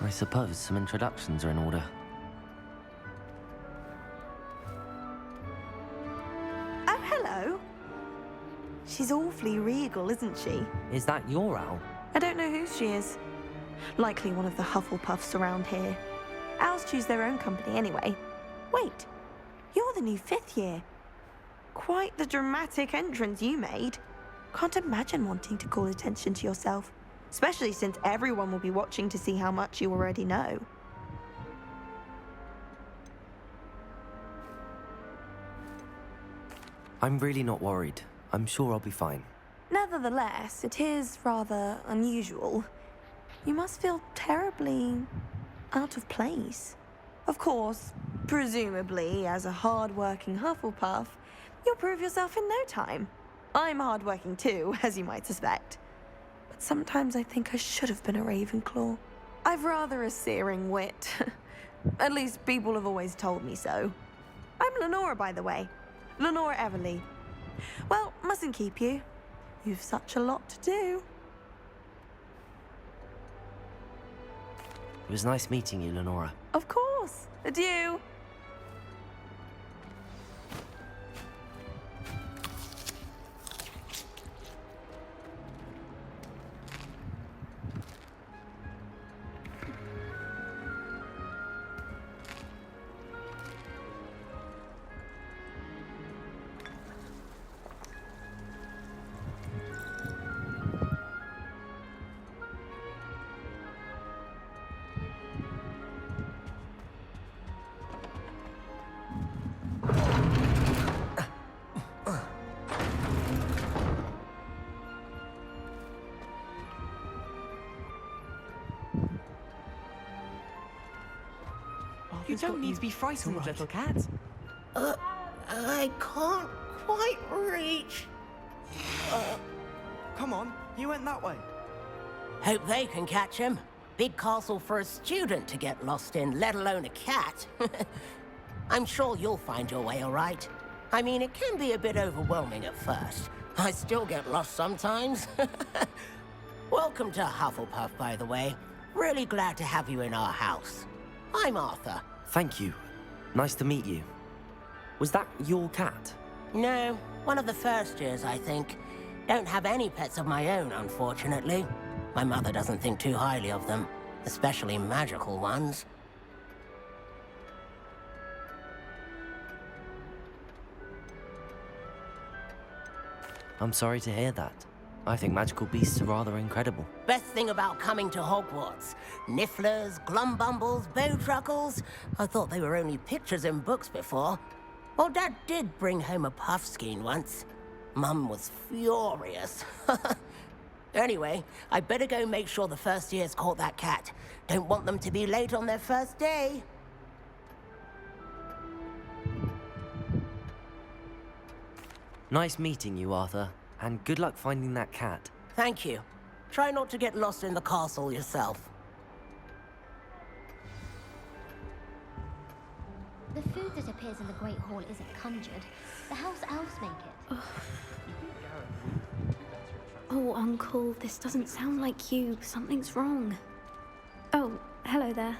I suppose some introductions are in order. Oh, hello. She's awfully regal, isn't she? Is that your owl? I don't know who she is. Likely one of the Hufflepuffs around here. Owls choose their own company anyway. Wait, you're the new 5th year. Quite the dramatic entrance you made. Can't imagine wanting to call attention to yourself, especially since everyone will be watching to see how much you already know. I'm really not worried. I'm sure I'll be fine. Nevertheless, it is rather unusual. You must feel terribly out of place. Of course, presumably, as a hard-working Hufflepuff, you'll prove yourself in no time. I'm hard-working too, as you might suspect. But sometimes I think I should have been a Ravenclaw. I've rather a searing wit. At least people have always told me so. I'm Lenora, by the way. Lenora Everly. Well, mustn't keep you. You've such a lot to do. It was nice meeting you, Lenora. Of course. Adieu. You don't need to be frightened, little cat. I can't quite reach. Come on, you went that way. Hope they can catch him. Big castle for a student to get lost in, let alone a cat. I'm sure you'll find your way all right. I mean, it can be a bit overwhelming at first. I still get lost sometimes. Welcome to Hufflepuff, by the way. Really glad to have you in our house. I'm Arthur. Thank you. Nice to meet you. Was that your cat? No, one of the first years, I think. Don't have any pets of my own, unfortunately. My mother doesn't think too highly of them, especially magical ones. I'm sorry to hear that. I think magical beasts are rather incredible. Best thing about coming to Hogwarts. Nifflers, glumbumbles, bowtruckles. I thought they were only pictures in books before. Well, Dad did bring home a puffskein once. Mum was furious. Anyway, I better go make sure the first years caught that cat. Don't want them to be late on their first day. Nice meeting you, Arthur. And good luck finding that cat. Thank you. Try not to get lost in the castle yourself. The food that appears in the Great Hall isn't conjured. The house elves make it. Oh, Uncle, this doesn't sound like you. Something's wrong. Oh, hello there.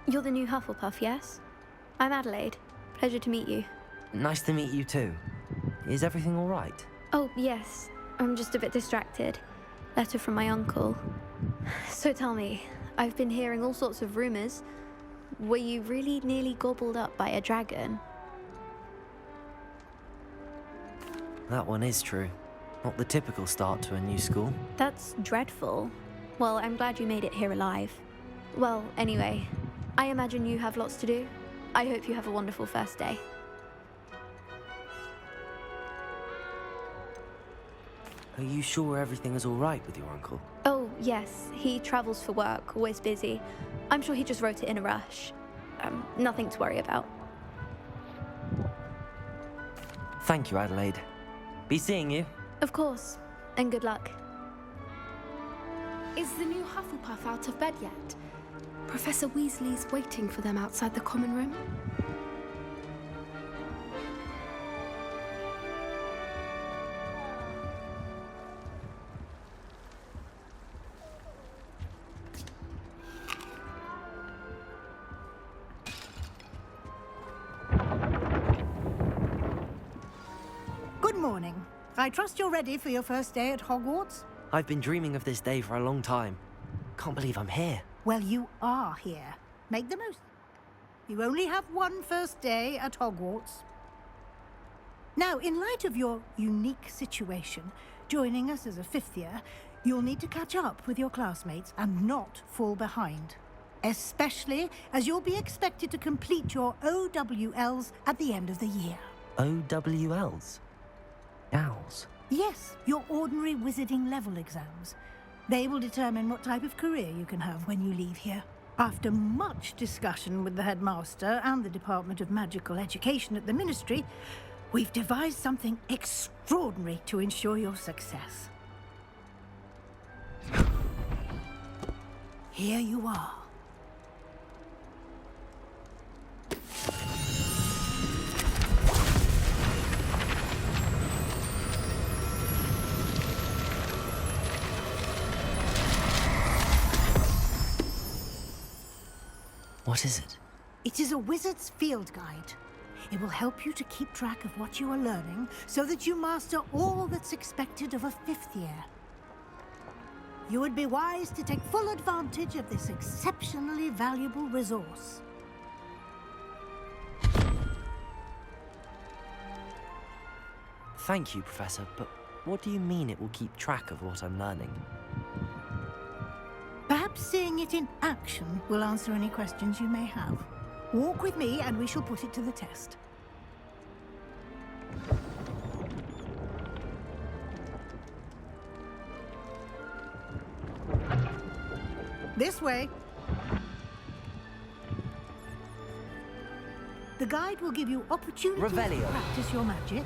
You're the new Hufflepuff, yes? I'm Adelaide. Pleasure to meet you. Nice to meet you too. Is everything all right? Oh, yes. I'm just a bit distracted. Letter from my uncle. So tell me, I've been hearing all sorts of rumors. Were you really nearly gobbled up by a dragon? That one is true. Not the typical start to a new school. That's dreadful. Well, I'm glad you made it here alive. Well, anyway, I imagine you have lots to do. I hope you have a wonderful first day. Are you sure everything is all right with your uncle? Oh, yes. He travels for work, always busy. I'm sure he just wrote it in a rush. Nothing to worry about. Thank you, Adelaide. Be seeing you. Of course, and good luck. Is the new Hufflepuff out of bed yet? Professor Weasley's waiting for them outside the common room. Good morning. I trust you're ready for your first day at Hogwarts? I've been dreaming of this day for a long time. Can't believe I'm here. Well, you are here. Make the most. You only have one first day at Hogwarts. Now, in light of your unique situation, joining us as a fifth year, you'll need to catch up with your classmates and not fall behind. Especially as you'll be expected to complete your OWLs at the end of the year. OWLs? Owls? Yes, your ordinary wizarding level exams. They will determine what type of career you can have when you leave here. After much discussion with the headmaster and the Department of Magical Education at the Ministry, we've devised something extraordinary to ensure your success. Here you are. What is it? It is a wizard's field guide. It will help you to keep track of what you are learning so that you master all that's expected of a fifth year. You would be wise to take full advantage of this exceptionally valuable resource. Thank you, Professor, but what do you mean it will keep track of what I'm learning? Perhaps seeing it in action will answer any questions you may have. Walk with me and we shall put it to the test. This way. The guide will give you opportunities to Revelio. practice your magic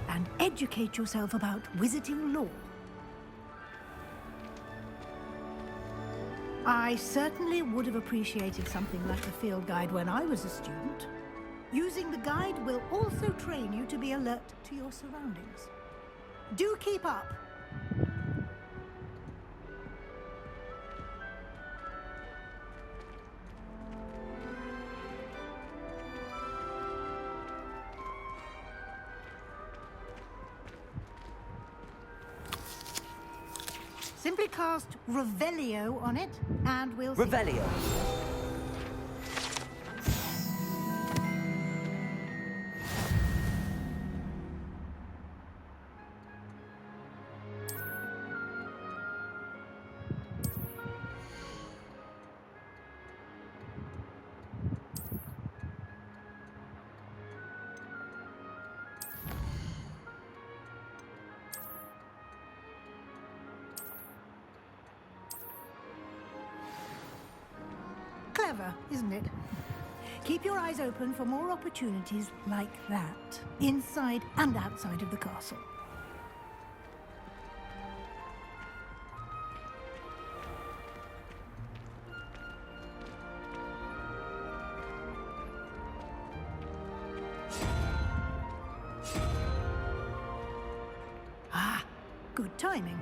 and educate yourself about wizarding lore. I certainly would have appreciated something like a field guide when I was a student. Using the guide will also train you to be alert to your surroundings. Do keep up. Simply cast Revelio on it, and we'll see. Revelio! Clever, isn't it? Keep your eyes open for more opportunities like that, inside and outside of the castle. Ah, good timing.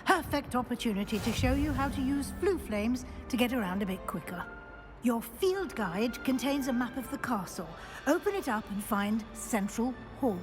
Perfect opportunity to show you how to use flue flames to get around a bit quicker. Your field guide contains a map of the castle. Open it up and find Central Hall.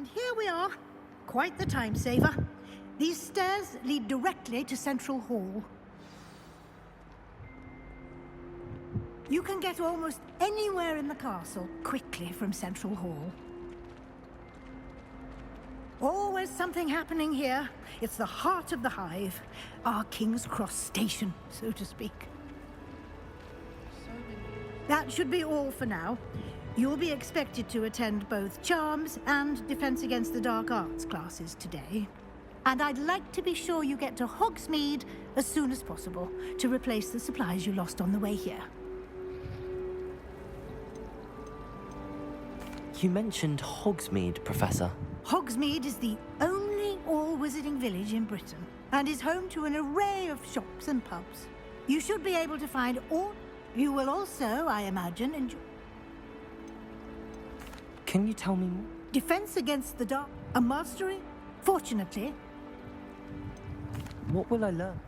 And here we are. Quite the time saver. These stairs lead directly to Central Hall. You can get almost anywhere in the castle quickly from Central Hall. Always something happening here. It's the heart of the Hive. Our King's Cross station, so to speak. That should be all for now. You'll be expected to attend both Charms and Defense Against the Dark Arts classes today. And I'd like to be sure you get to Hogsmeade as soon as possible to replace the supplies you lost on the way here. You mentioned Hogsmeade, Professor. Hogsmeade is the only all-wizarding village in Britain and is home to an array of shops and pubs. You should be able to find all... You will also, I imagine, enjoy... Can you tell me more? Defense Against the Dark... A mastery? Fortunately. What will I learn?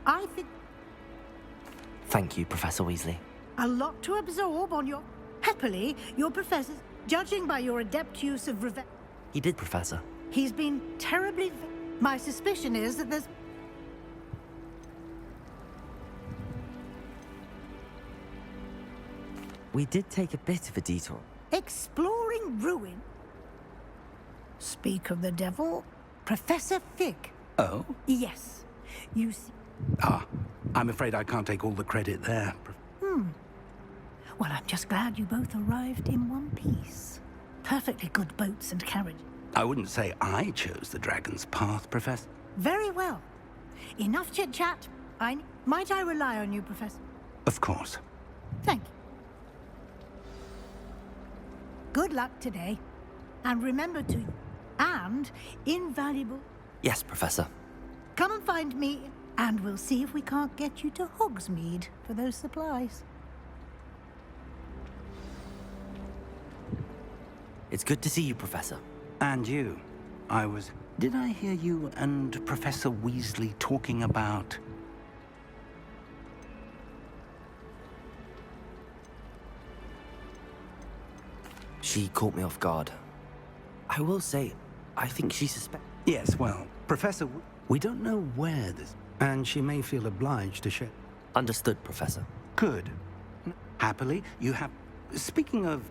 I think... Thank you, Professor Weasley. A lot to absorb on your... Happily, your professors, judging by your adept use of revenge... He did, Professor. He's been terribly... My suspicion is that there's... We did take a bit of a detour. Exploring ruin. Speak of the devil, Professor Fig. Oh? Yes. You see... Ah, I'm afraid I can't take all the credit there. Well, I'm just glad you both arrived in one piece. Perfectly good boats and carriage. I wouldn't say I chose the Dragon's Path, Professor. Very well. Enough chit-chat. Might I rely on you, Professor? Of course. Thank you. Good luck today. And remember to... And invaluable... Yes, Professor. Come and find me, and we'll see if we can't get you to Hogsmeade for those supplies. It's good to see you, Professor. And you. Did I hear you and Professor Weasley talking about... She caught me off guard. I will say, I think she suspects... Yes, well, Professor... We don't know where this... And she may feel obliged to share... Understood, Professor. Good. Happily, you have... Speaking of...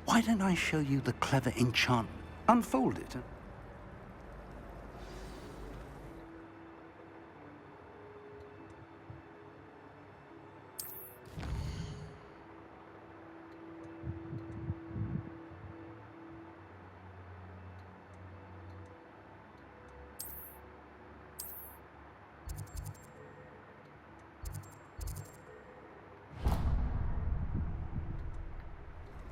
Why don't I show you the clever enchantment? Unfold it.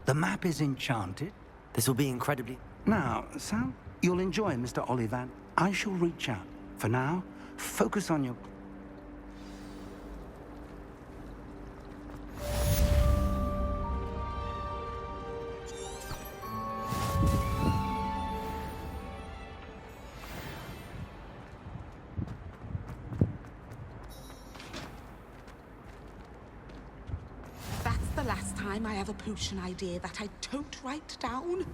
The map is enchanted. This will be incredibly... Now, Sam, you'll enjoy Mr. Ollivander. I shall reach out. For now, focus on your... That's the last time I have a potion idea that I don't write down.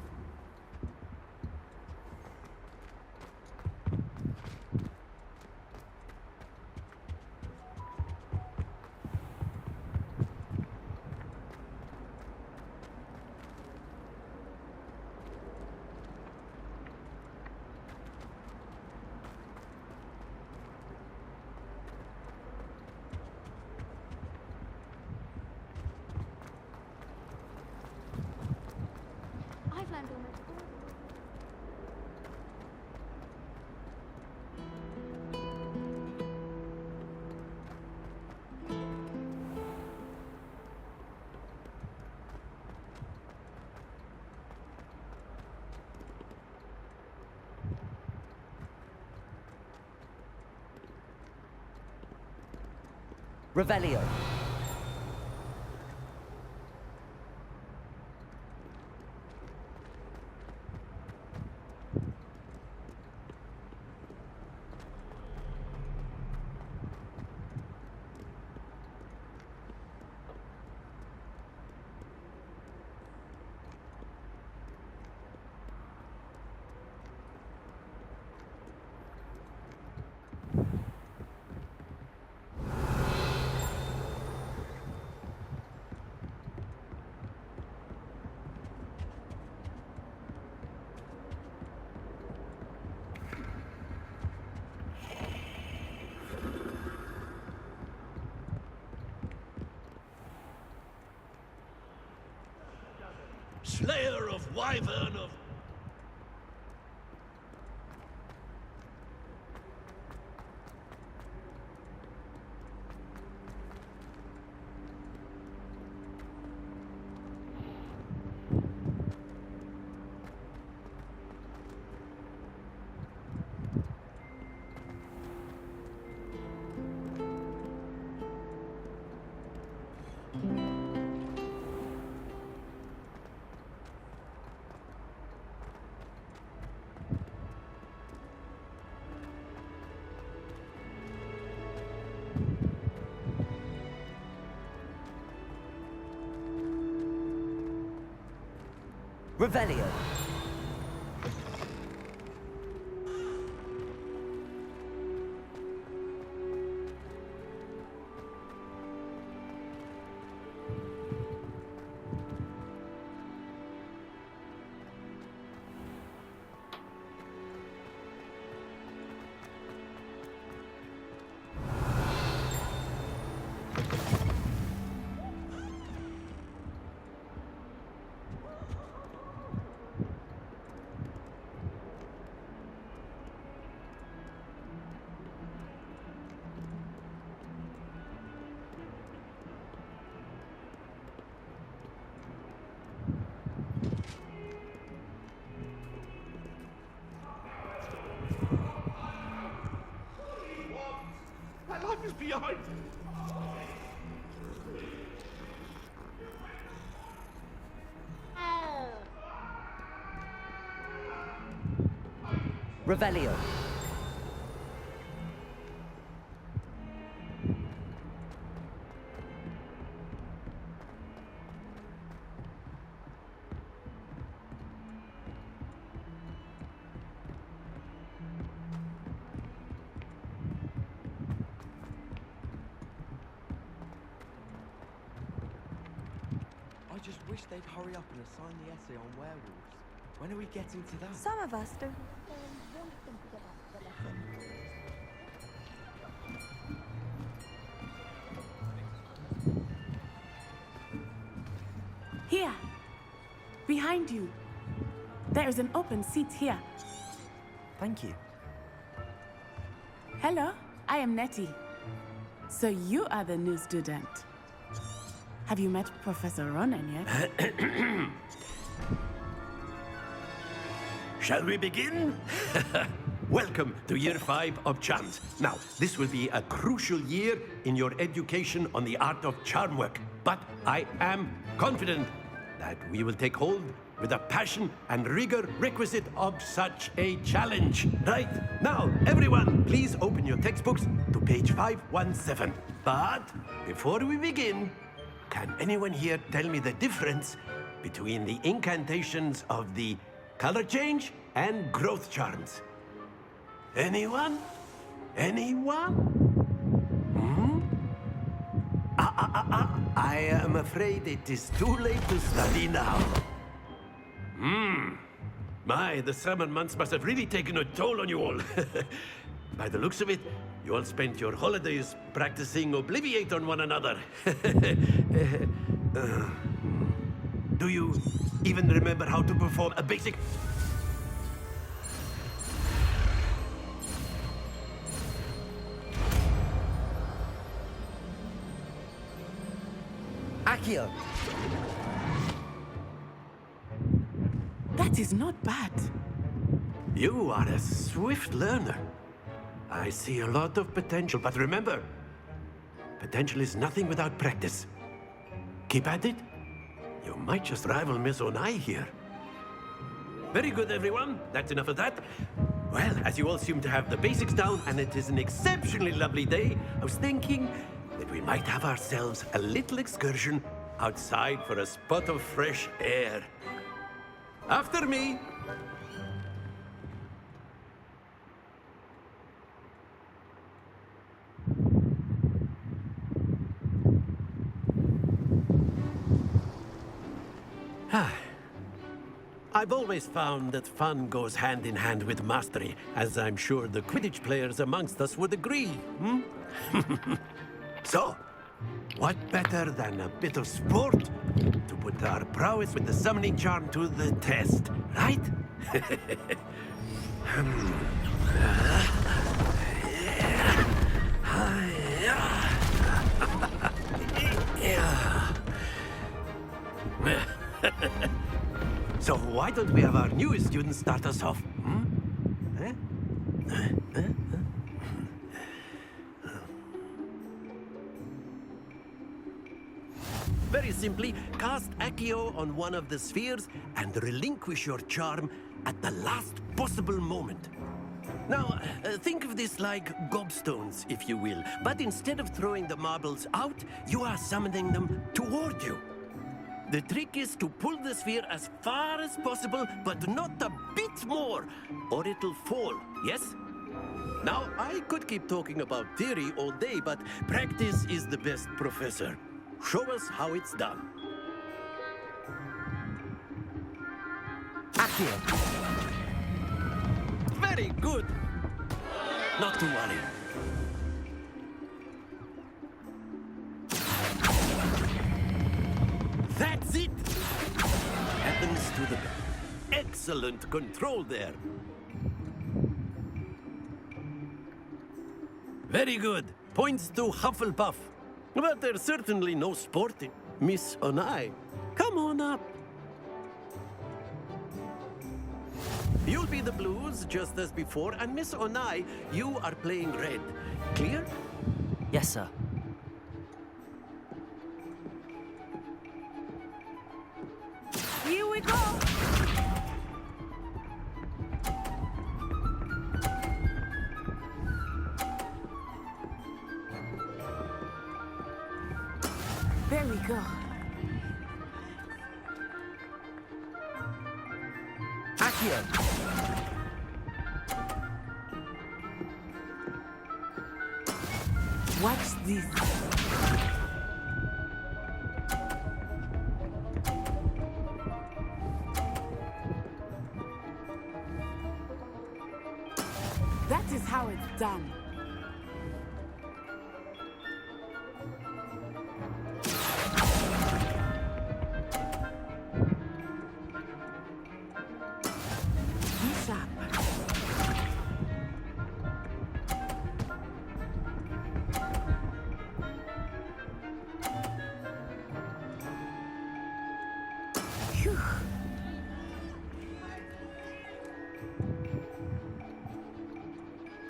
I've learned almost all. Revelio. slayer of wyvern of... Revelio. My life is behind. Revelio. I just wish they'd hurry up and assign the essay on werewolves. When are we getting to that? Some of us don't. Here! Behind you! There is an open seat here. Thank you. Hello, I am Nettie. So you are the new student. Have you met Professor Ronan yet? Shall we begin? Welcome to Year 5 of Charms. Now, this will be a crucial year in your education on the art of charm work. But I am confident that we will take hold with the passion and rigor requisite of such a challenge. Right, now, everyone, please open your textbooks to page 517. But before we begin, can anyone here tell me the difference between the incantations of the color change and growth charms? Anyone? Anyone? I am afraid it is too late to study now. My, the summer months must have really taken a toll on you all. By the looks of it, you all spent your holidays practicing Obliviate on one another. Do you even remember how to perform a basic... Accio. That is not bad. You are a swift learner. I see a lot of potential, but remember, potential is nothing without practice. Keep at it. You might just rival Miss Onai here. Very good, everyone. That's enough of that. Well, as you all seem to have the basics down, and it is an exceptionally lovely day, I was thinking that we might have ourselves a little excursion outside for a spot of fresh air. After me. I've always found that fun goes hand in hand with mastery, as I'm sure the Quidditch players amongst us would agree, So, What better than a bit of sport to put our prowess with the summoning charm to the test, right? So why don't we have our newest student start us off? Hmm? Very simply, cast Accio on one of the spheres and relinquish your charm at the last possible moment. Now, think of this like gobstones, if you will, but instead of throwing the marbles out, you are summoning them toward you. The trick is to pull the sphere as far as possible, but not a bit more, or it'll fall, yes? Now, I could keep talking about theory all day, but practice is the best professor. Show us how it's done. Accio. Very good. Not to worry. That's it! Happens to the... Excellent control there. Very good. Points to Hufflepuff. But there's certainly no sport in Miss Onai. Come on up. You'll be the blues, just as before, and Miss Onai, you are playing red. Clear? Yes, sir. Here we go! There we go. Accio. Watch this. That is how it's done. Be sharp. Phew.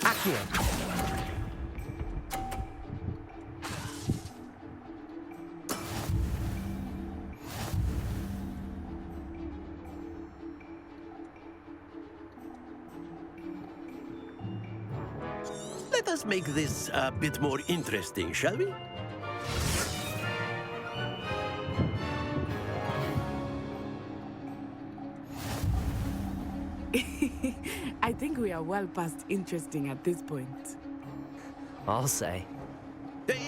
Accio. Let us make this a bit more interesting, shall we? I think we are well past interesting at this point. I'll say.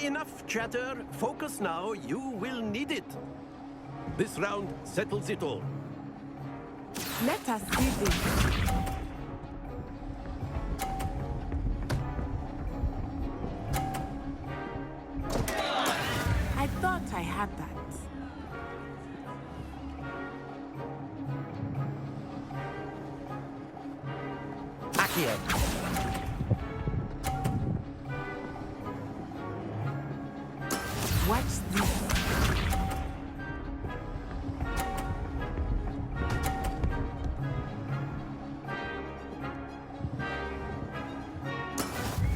Enough chatter. Focus now. You will need it. This round settles it all. Let us see this. I thought I had that. Accio. Watch this.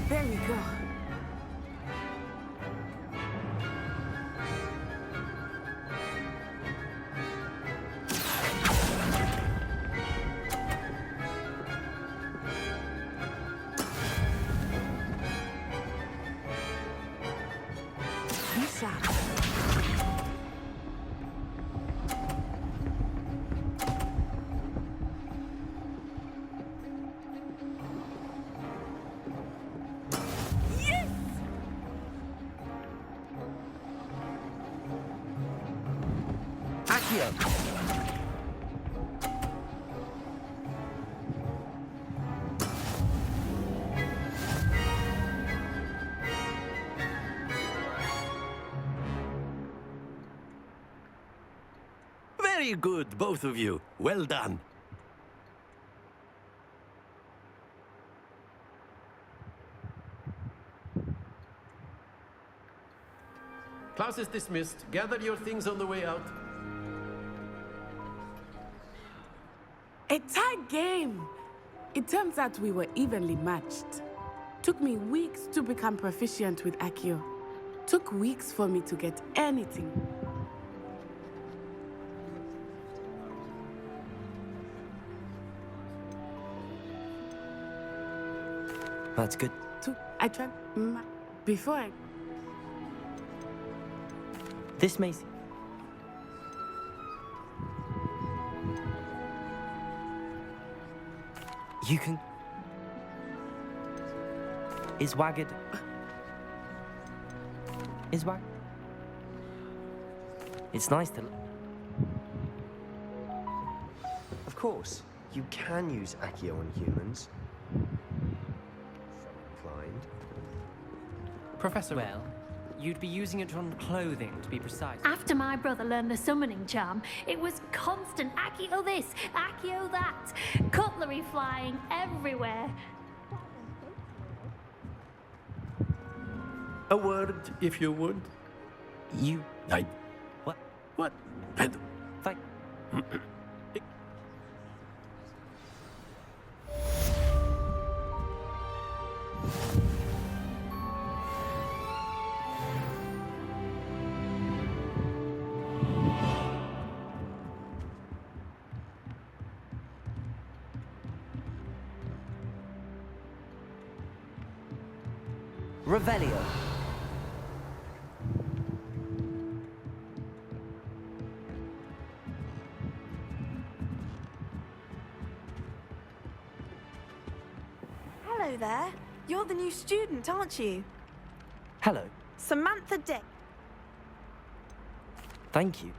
There we go. Be sharp. Yes! Accio. Very good, both of you. Well done. Class is dismissed. Gather your things on the way out. A tight game. It turns out we were evenly matched. Took me weeks to become proficient with Accio. Took weeks for me to get anything. That's good. I tried before I... This may... You can... Is Wagged... Is Wag... It's nice to... Of course, you can use Accio on humans. So inclined. Professor... Well, you'd be using it on clothing, to be precise. After my brother learned the summoning charm, it was constant Accio this, Accio that. Cutlery flying everywhere. A word, if you would. You... I... What? What? Thank... Revelio. Hello there. You're the new student, aren't you? Hello. Samantha Day. Thank you.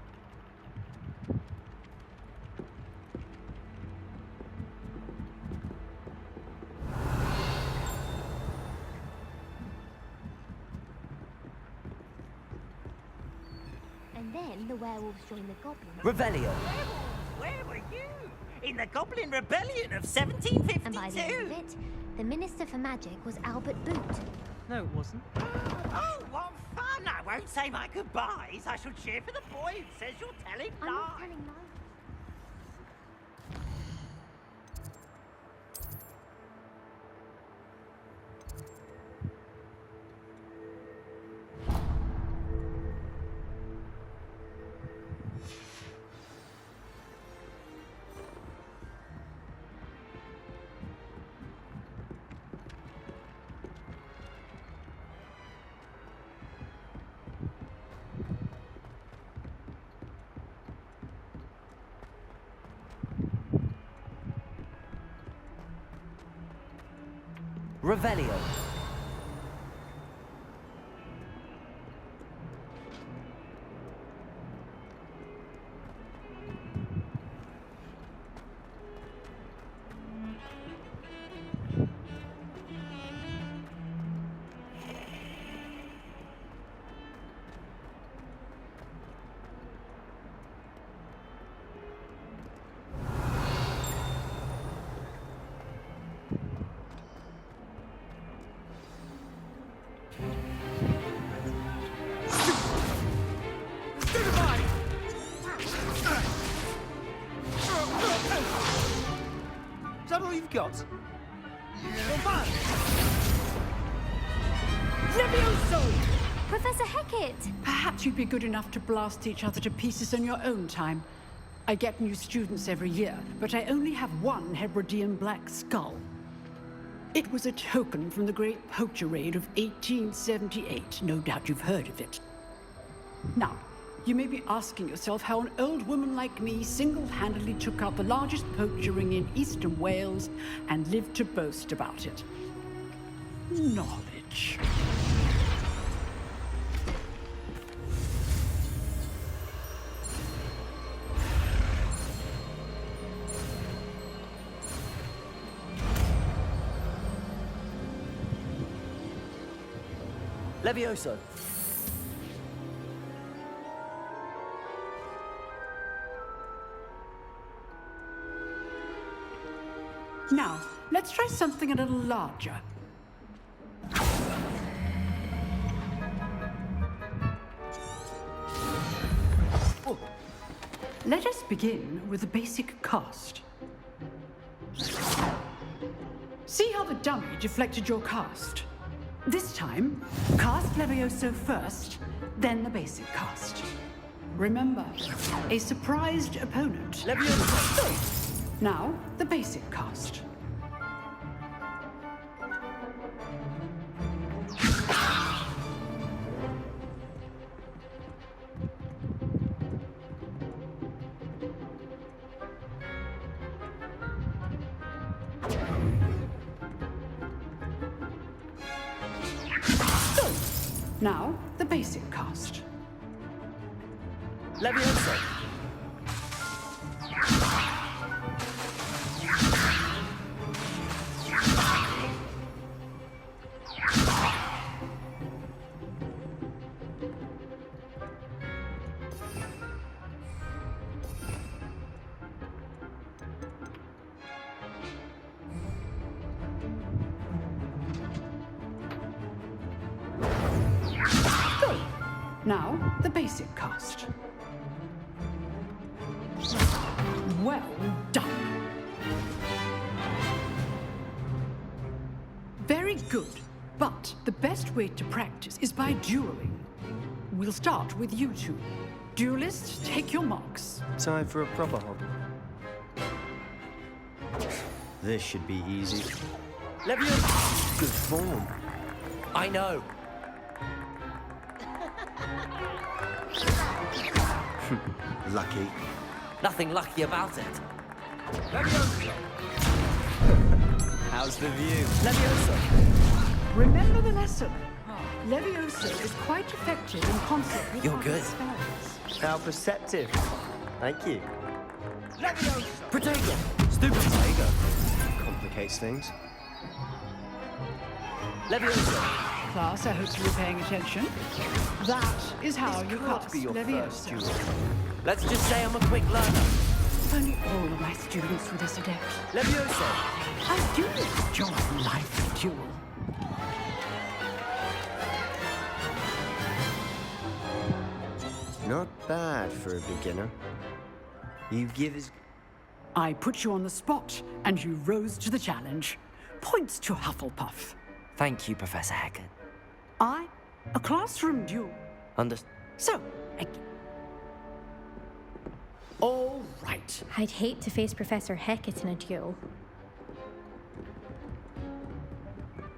And then the werewolves joined the goblins. Revelio. Where were you? In the Goblin Rebellion of 1752? And by the end of it, the Minister for Magic was Albert Boot. No, it wasn't. Oh, what fun! I won't say my goodbyes. I shall cheer for the boy who says you're telling I'm not lies. telling lies. Revelio. Is that all you've got? Levioso! Professor Hecat! Perhaps you'd be good enough to blast each other to pieces in your own time. I get new students every year, but I only have one Hebridean black skull. It was a token from the Great Poacher Raid of 1878. No doubt you've heard of it. Now, you may be asking yourself how an old woman like me single-handedly took out the largest poacher ring in eastern Wales and lived to boast about it. Knowledge. Now, let's try something a little larger. Let us begin with the basic cast. See how the dummy deflected your cast? This time, cast Levioso first, then the basic cast. Remember, a surprised opponent. Levioso! Now, the basic cast. Now, the basic cast. Levioso. Now, the basic cast. Well done. Very good. But the best way to practice is by dueling. We'll start with you two. Duelists, take your marks. Time for a proper hobby. This should be easy. Levioso. Good form. I know. Lucky. Nothing lucky about it. Levioso. How's the view? Levioso. Remember the lesson. Levioso is quite effective in concert with You're other good. spells. How perceptive. Thank you. Levioso. Protego. Stupid Protego. Complicates things. Levioso. Class, I hope you were paying attention. That is how This you can't cast be your first Levioso. duel. Let's just say I'm a quick learner. If only all of my students were this adept. Levioso. I do enjoy life duel. Not bad for a beginner. You give as... I put you on the spot, and you rose to the challenge. Points to Hufflepuff. Thank you, Professor Hackett. A classroom duel. So, All right. I'd hate to face Professor Hackett in a duel.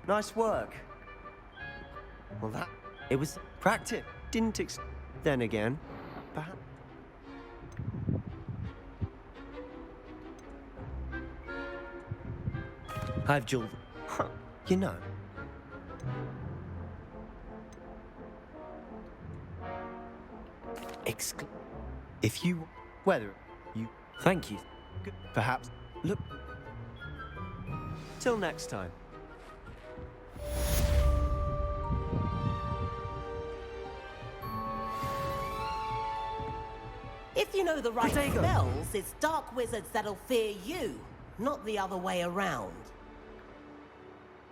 Nice work. Well, that... It was... Practice. Didn't Then again, perhaps... I've dueled. Huh. You know. If you... Whether you... Thank you. Perhaps... Look... Till next time. If you know the right Protego. spells, it's dark wizards that'll fear you, not the other way around.